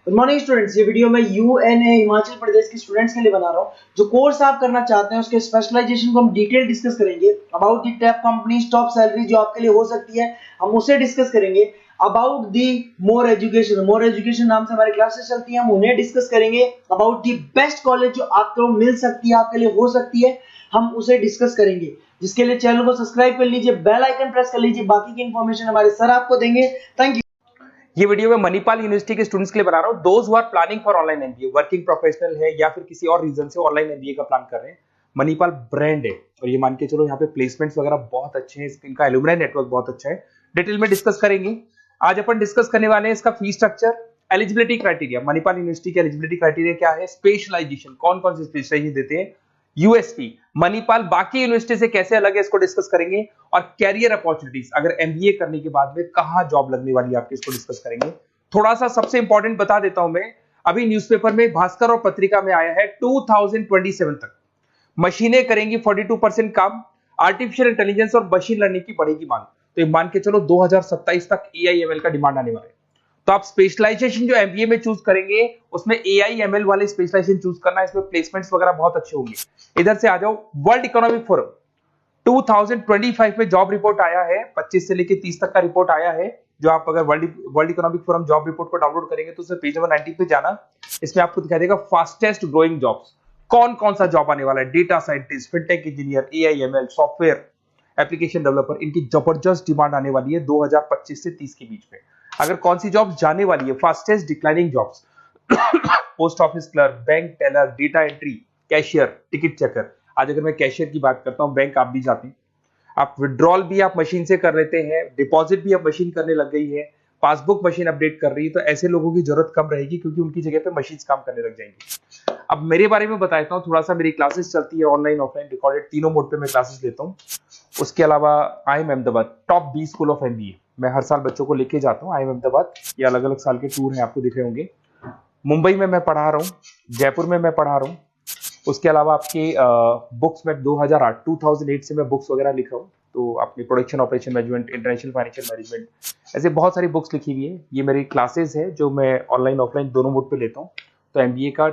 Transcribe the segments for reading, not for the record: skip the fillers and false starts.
Good morning students, ये video मैं UNA Himachal Pradesh के स्टूडेंट्स के लिए बना रहा हूँ। जो कोर्स आप करना चाहते हैं उसके स्पेशलाइजेशन को हम डिटेल डिस्कस करेंगे। About the top companies, top salary जो आपके लिए हो सकती है, हम उसे डिस्कस करेंगे। अबाउट दी मोर एजुकेशन नाम से हमारी क्लासेस चलती हैं, हम उन्हें डिस्कस करेंगे। अबाउट दी बेस्ट कॉलेज जो आपको मिल सकती है, आपके लिए हो सकती है, हम उसे डिस्कस करेंगे। जिसके लिए चैनल को सब्सक्राइब कर लीजिए, बेल आइकन प्रेस कर लीजिए। बाकी की इंफॉर्मेशन हमारे सर आपको देंगे। Thank you. ये वीडियो मैं मणिपाल यूनिवर्सिटी के स्टूडेंट्स के लिए बना रहा हूं। Those who are planning for online MBA, working professional है या फिर किसी और रीजन से ऑनलाइन एमबीए का प्लान कर रहे हैं। मणिपाल ब्रांड है और ये मान के चलो यहाँ पे प्लेसमेंट्स वगैरह बहुत अच्छे हैं, इनका एलुमनाई नेटवर्क बहुत अच्छा है। डिटेल में डिस्कस करेंगे। आज अपन डिस्कस करने वाले हैं इसका fees structure, eligibility criteria, Manipal university के एलिजिबिलिटी क्राइटेरिया क्या है, स्पेशलाइजेशन, कौन कौन से स्पेशलाइजेशन देते हैं, यूएसपी, मणिपाल बाकी यूनिवर्सिटी से कैसे अलग है इसको डिस्कस करेंगे, और कैरियर अपॉर्चुनिटीज, अगर एमबीए करने के बाद में कहां जॉब लगने वाली है आपकी, इसको डिस्कस करेंगे। थोड़ा सा सबसे इंपॉर्टेंट बता देता हूं मैं, अभी न्यूज़पेपर में, भास्कर और पत्रिका में आया है 2027 तक मशीनें करेंगी 42% काम, आर्टिफिशियल इंटेलिजेंस और मशीन लर्निंग की बढ़ेगी मांग। तो ये मान के चलो 2027 तक एआईएमएल का डिमांड आने वाला है। तो आप स्पेशलाइजेशन जो एमबीए में चूज करेंगे उसमें एआईएमएल वाले स्पेशलाइजेशन चूज करना, इसमें प्लेसमेंट्स वगैरह बहुत अच्छे होंगे। इधर से आ जाओ, वर्ल्ड इकोनॉमिक फोरम 2025 में जॉब रिपोर्ट आया है, 25 से लेकर 30 तक का रिपोर्ट आया है। जो आप अगर world economic forum job report को डाउनलोड करेंगे तो उसमें पेज नंबर 19 पे जाना, इसमें आपको दिखाई देगा फास्टेस्ट ग्रोइंग जॉब्स, कौन कौन सा जॉब आने वाला है, data scientist, fintech engineer, AIML, software application developer, इनकी जबरदस्त डिमांड आने वाली है 2025 से 30 के बीच में। अगर कौन सी जॉब जाने वाली है, fastest declining jobs, post office clerk, bank teller, data entry, cashier, ticket checker. आज अगर मैं कैशियर की बात करता हूं, बैंक आप भी जाते हैं, आप विड्रॉल भी आप मशीन से कर लेते हैं, डिपॉजिट भी अब मशीन करने लग गई है, पासबुक मशीन अपडेट कर रही है, तो ऐसे लोगों की जरूरत कम रहेगी क्योंकि उनकी जगह पे मशीन काम करने लग जाएंगी। अब मेरे बारे में बताता हूँ थोड़ा सा, मेरी क्लासेस चलती है ऑनलाइन ऑफलाइन रिकॉर्डेड, तीनों मोड पे मैं क्लासेस लेता हूँ। उसके अलावा IIM Ahmedabad top 20 school of MBA, मैं हर साल बच्चों को लेके जाता हूँ IIM अहमदाबाद। ये अलग अलग साल के टूर हैं, आपको दिख रहे होंगे। मुंबई में मैं पढ़ा रहा हूँ, जयपुर में मैं पढ़ा रहा हूँ। उसके अलावा आपके बुक्स में 2008 से मैं बुक्स वगैरह लिखा हूँ, तो अपनी production operation management, international financial management, ऐसे बहुत सारी बुक्स लिखी हुई है। ये मेरी क्लासेस है जो मैं ऑनलाइन ऑफलाइन दोनों मोड पे लेता हूँ। तो एमबीए का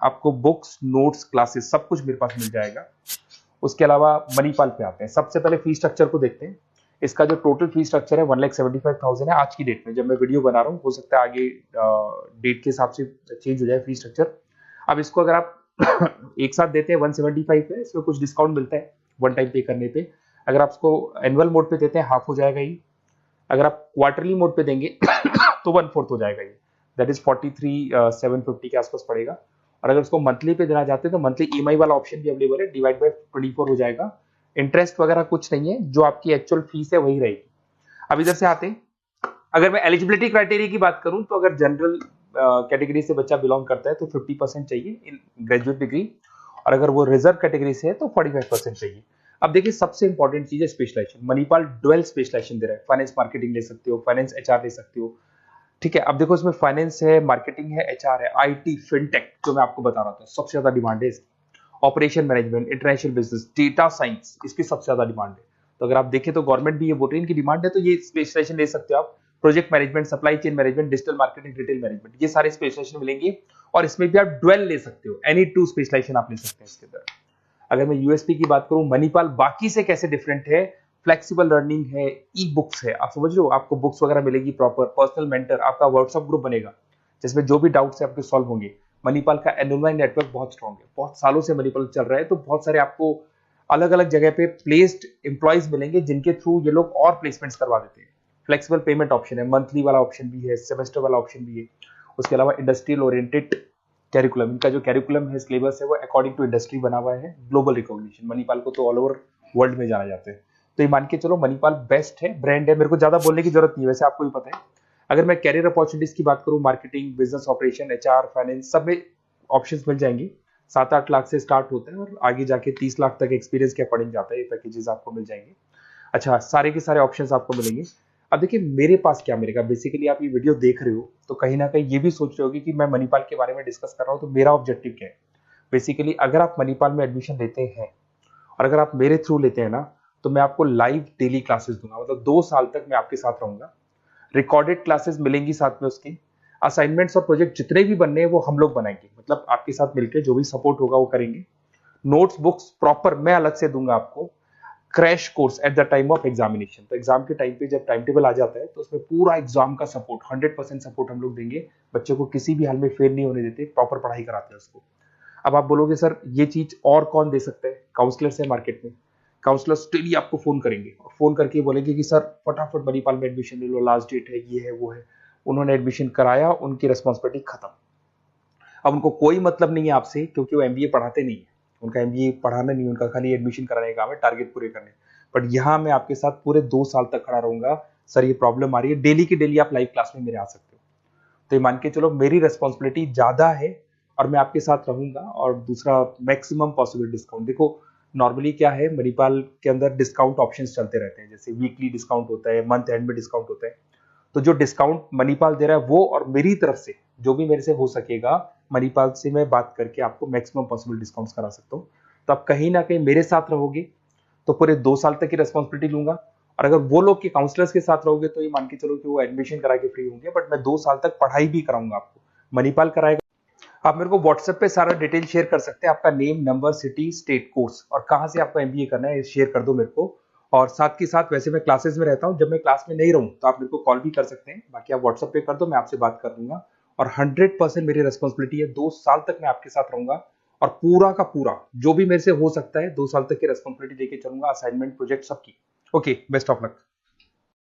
आपको बुक्स, नोट्स, क्लासेस सब कुछ मेरे पास मिल जाएगा। उसके अलावा मणिपाल पे आते हैं। सबसे पहले फीस स्ट्रक्चर को देखते हैं। इसका जो टोटल फीस स्ट्रक्चर है 1,75,000 है आज की डेट में, जब मैं वीडियो बना रहा हूँ। हो सकता है आगे डेट के हिसाब से चेंज हो जाए फीस स्ट्रक्चर। अब इसको अगर आप एक साथ देते हैं 175 है, इसमें कुछ डिस्काउंट मिलता है वन टाइम पे करने पे। अगर आप इसको एनुअल मोड पे देते हैं हाफ हो जाएगा ये। अगर आप क्वार्टरली मोड पे देंगे तो 1/4 हो जाएगा ये, दैट इज 43,750 के आसपास पड़ेगा। और अगर उसको मंथली पे देना चाहते हैं तो मंथली ईएमआई वाला ऑप्शन भी अवेलेबल है, डिवाइड बाय 24 हो जाएगा। इंटरेस्ट वगैरह कुछ नहीं है, जो आपकी एक्चुअल फीस है वही रहेगी। अब इधर से आते हैं, अगर मैं एलिजिबिलिटी क्राइटेरिया की बात करूं तो अगर जनरल कैटेगरी से बच्चा बिलोंग करता है तो 50% चाहिए इन ग्रेजुएट डिग्री, और अगर वो रिजर्व कैटेगरी से है तो 45% चाहिए। अब देखिए, सबसे इंपॉर्टेंट चीज है स्पेशलाइजेशन। मणिपाल डुअल स्पेशलाइजेशन दे रहा है, फाइनेंस मार्केटिंग ले सकते हो, फाइनेंस एचआर ले सकते हो, ठीक है। अब देखो, इसमें फाइनेंस है, मार्केटिंग है, एचआर है, आईटी, फिनटेक, जो मैं आपको बता रहा था सबसे ज्यादा डिमांड है इसकी। Operation management, international business, data science, इसकी सबसे ज्यादा डिमांड है। तो अगर आप देखें तो गवर्नमेंट भी ये बोल रही है इनकी डिमांड है, तो ये स्पेशलाइजेशन ले सकते हो आप। Project management, supply chain management, digital marketing, retail management, ये सारे स्पेशलाइजेशन मिलेंगे। और इसमें भी आप डुअल ले सकते हो, एनी टू स्पेशलाइजेशन आप ले सकते हैं इसके अंदर। अगर मैं यूएसपी की बात करूं, मणिपाल बाकी से कैसे डिफरेंट है, फ्लेक्सिबल लर्निंग है, ई बुक्स है, आप समझ लो, आपको बुक्स वगैरह मिलेगी प्रॉपर, पर्सनल मेंटर, आपका व्हाट्सएप ग्रुप बनेगा जिसमें जो भी डाउट्स है आपके सॉल्व होंगे। मणिपाल का एलुमनाई नेटवर्क बहुत स्ट्रांग है, बहुत सालों से मणिपाल चल रहा है, तो बहुत सारे आपको अलग अलग जगह पे प्लेस्ड एम्प्लॉयज मिलेंगे जिनके थ्रू ये लोग और प्लेसमेंट्स करवा देते हैं। फ्लेक्सिबल पेमेंट ऑप्शन है, मंथली वाला ऑप्शन भी है, सेमेस्टर वाला ऑप्शन भी है। उसके अलावा इंडस्ट्रियल ओरिएंटेड कैरिकुलम, इनका जो कैरिकुलम है, सिलेबस है, वो अकॉर्डिंग टू इंडस्ट्री बना हुआ है। ग्लोबल रिकॉग्निशन, मणिपाल को तो ऑल ओवर वर्ल्ड में जाना जाता है। तो ये मान के चलो मणिपाल बेस्ट है, ब्रांड है, मेरे को ज्यादा बोलने की जरूरत नहीं है, वैसे आपको भी पता है। अगर मैं कैरियर अपॉर्चुनिटीज की बात करूं, marketing, business operation, HR, finance, सब में ऑप्शंस मिल जाएंगे। 7-8 लाख से स्टार्ट होता है और आगे जाके 30 लाख तक एक्सपीरियंस के अकॉर्डिंग जाता है, ये पैकेजेस आपको मिल जाएंगे। अच्छा, सारे के सारे ऑप्शंस आपको मिलेंगे। अब देखिए, मेरे पास क्या मिलेगा, बेसिकली आप ये वीडियो देख रहे हो तो कहीं ना कहीं ये भी सोच रहे होगे कि मैं मणिपाल के बारे में डिस्कस कर रहा हूँ, तो मेरा ऑब्जेक्टिव क्या है। बेसिकली अगर आप मणिपाल में एडमिशन लेते हैं और अगर आप मेरे थ्रू लेते हैं ना, तो मैं आपको लाइव डेली क्लासेस दूंगा, मतलब 2 साल तक मैं आपके साथ रहूंगा। रिकॉर्डेड क्लासेस मिलेंगी साथ में उसकी। असाइनमेंट्स और प्रोजेक्ट जितने भी बनने हैं वो हम लोग बनाएंगे, मतलब आपके साथ मिलकर जो भी सपोर्ट होगा वो करेंगे। नोट्स बुक्स प्रॉपर मैं अलग से दूंगा आपको। Crash course at the time of examination, तो एग्जाम के टाइम पे जब टाइम टेबल आ जाता है तो उसमें पूरा एग्जाम का सपोर्ट 100% सपोर्ट हम लोग देंगे। बच्चे को किसी भी हाल में फेल नहीं होने देते, प्रॉपर पढ़ाई कराते हैं उसको। अब आप बोलोगे सर ये चीज और कौन दे सकता है? काउंसलर्स है मार्केट में। काउंसलर्स डेली आपको फोन करेंगे और फोन करके बोलेंगे कि सर फटाफट मणिपाल में एडमिशन ले लो, लास्ट डेट है, ये है वो है। उन्होंने एडमिशन कराया, उनकी रिस्पॉन्सिबिलिटी खत्म। अब उनको कोई मतलब नहीं है आपसे, क्योंकि वो एमबीए पढ़ाते नहीं है। उनका एमबीए पढ़ाना नहीं, उनका खाली एडमिशन कराने का काम है, टारगेट पूरे करने। बट यहाँ मैं आपके साथ पूरे 2 साल तक खड़ा रहूंगा। सर ये प्रॉब्लम आ रही है, डेली की डेली आप लाइव क्लास में मेरे आ सकते हो। तो ये मान के चलो मेरी रेस्पॉन्सिबिलिटी ज्यादा है और मैं आपके साथ रहूंगा। और दूसरा, मैक्सिमम पॉसिबल डिस्काउंट। देखो नॉर्मली क्या है, मणिपाल के अंदर डिस्काउंट ऑप्शंस चलते रहते हैं, जैसे वीकली डिस्काउंट होता है, मंथ एंड में डिस्काउंट होता है। तो जो डिस्काउंट मणिपाल दे रहा है वो, और मेरी तरफ से जो भी मेरे से हो सकेगा, मणिपाल से मैं बात करके आपको मैक्सिमम पॉसिबल डिस्काउंट्स करा सकता हूँ। तो आप कहीं ना कहीं मेरे साथ रहोगे तो पूरे 2 साल तक की रेस्पॉन्सिबिलिटी लूंगा। और अगर वो लोग के काउंसलर्स के साथ रहोगे तो ये मान के चलो कि वो एडमिशन करा के फ्री होंगे, बट मैं 2 साल तक पढ़ाई भी कराऊंगा आपको, मणिपाल कराएगा। आप मेरे को व्हाट्सएप पे सारा डिटेल शेयर कर सकते हैं, आपका name, number, city, state, course और कहाँ से आपको एमबीए करना है शेयर कर दो मेरे को। और साथ के साथ वैसे मैं क्लासेस में रहता हूँ, जब मैं क्लास में नहीं रहूँ तो आप मेरे को कॉल भी कर सकते हैं, बाकी आप व्हाट्सएप पे कर दो, मैं आपसे बात कर दूंगा। और 100% मेरी रेस्पॉन्सिबिलिटी है, 2 साल तक मैं आपके साथ रहूंगा। और पूरा का पूरा जो भी मेरे से हो सकता है 2 साल तक की रेस्पॉन्सिबिलिटी लेके चलूंगा, असाइनमेंट, प्रोजेक्ट, सबकी। Okay, best of luck.